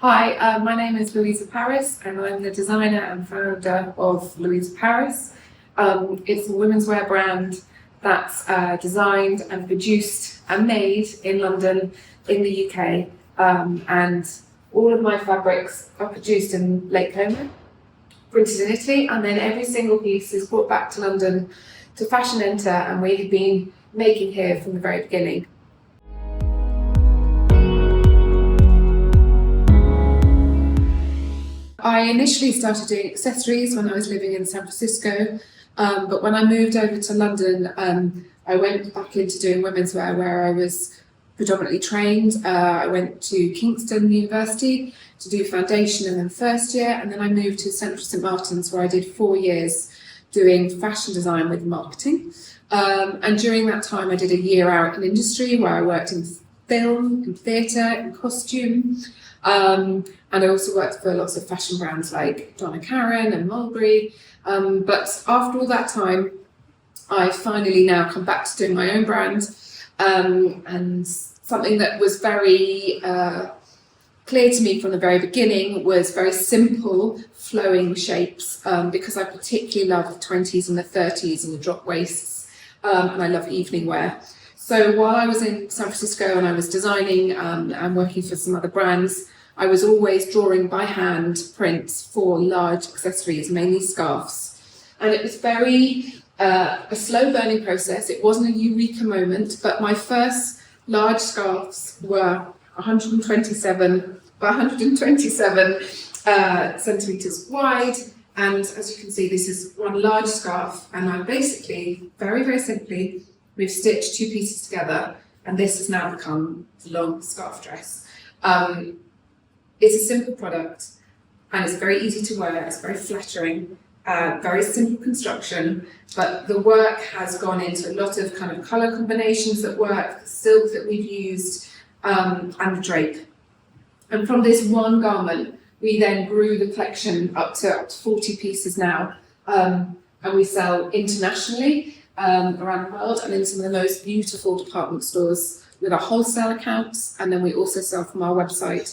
Hi, my name is Louisa Parris and I'm the designer and founder of Louisa Parris. It's a women's wear brand that's designed and produced and made in London in the UK, and all of my fabrics are produced in Lake Como, printed in Italy, and then every single piece is brought back to London to Fashion Enter, and we have been making here from the very beginning. I initially started doing accessories when I was living in San Francisco, but when I moved over to London, I went back into doing women's wear where I was predominantly trained. I went to Kingston University to do foundation and then first year, and then I moved to Central St Martin's where I did 4 years doing fashion design with marketing. And during that time I did a year out in industry where I worked in film, in theatre, in costume. And I also worked for lots of fashion brands like Donna Karan and Mulberry. But after all that time, I finally now come back to doing my own brand. And something that was very clear to me from the very beginning was very simple, flowing shapes, because I particularly love the 20s and the 30s and the drop waists, and I love evening wear. So while I was in San Francisco and I was designing and working for some other brands, I was always drawing by hand prints for large accessories, mainly scarves. And it was very a slow burning process. It wasn't a eureka moment, but my first large scarves were 127 by 127 centimeters wide. And as you can see, this is one large scarf. And I basically, very, very simply, we've stitched two pieces together, and this has now become the long scarf dress. It's a simple product, and it's very easy to wear. It's very flattering, very simple construction, but the work has gone into a lot of kind of colour combinations that work, the silk that we've used, and the drape. And from this one garment, we then grew the collection up to 40 pieces now, and we sell internationally around the world and in some of the most beautiful department stores with our wholesale accounts, and then we also sell from our website.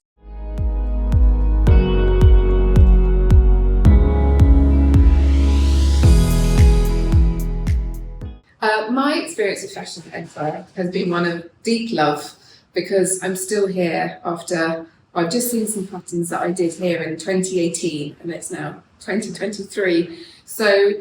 My experience with Fashion Enter has been one of deep love, because I'm still here after I've just seen some patterns that I did here in 2018 and it's now 2023. So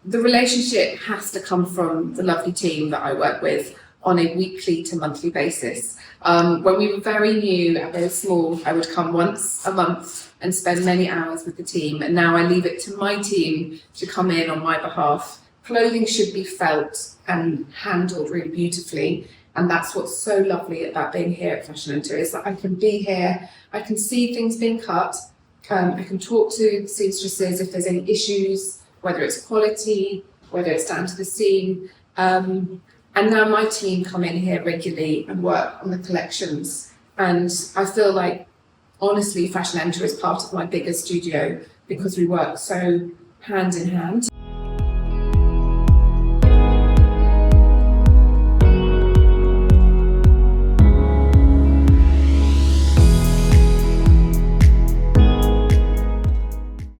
the relationship has to come from the lovely team that I work with on a weekly to monthly basis. When we were very new and very small, I would come once a month and spend many hours with the team, and now I leave it to my team to come in on my behalf. Clothing should be felt and handled really beautifully, and that's what's so lovely about being here at Fashion Enter, is that I can be here, I can see things being cut, I can talk to seamstresses if there's any issues, whether it's quality, whether it's down to the seam, and now my team come in here regularly and work on the collections, and I feel like honestly Fashion Enter is part of my bigger studio because we work so hand in hand.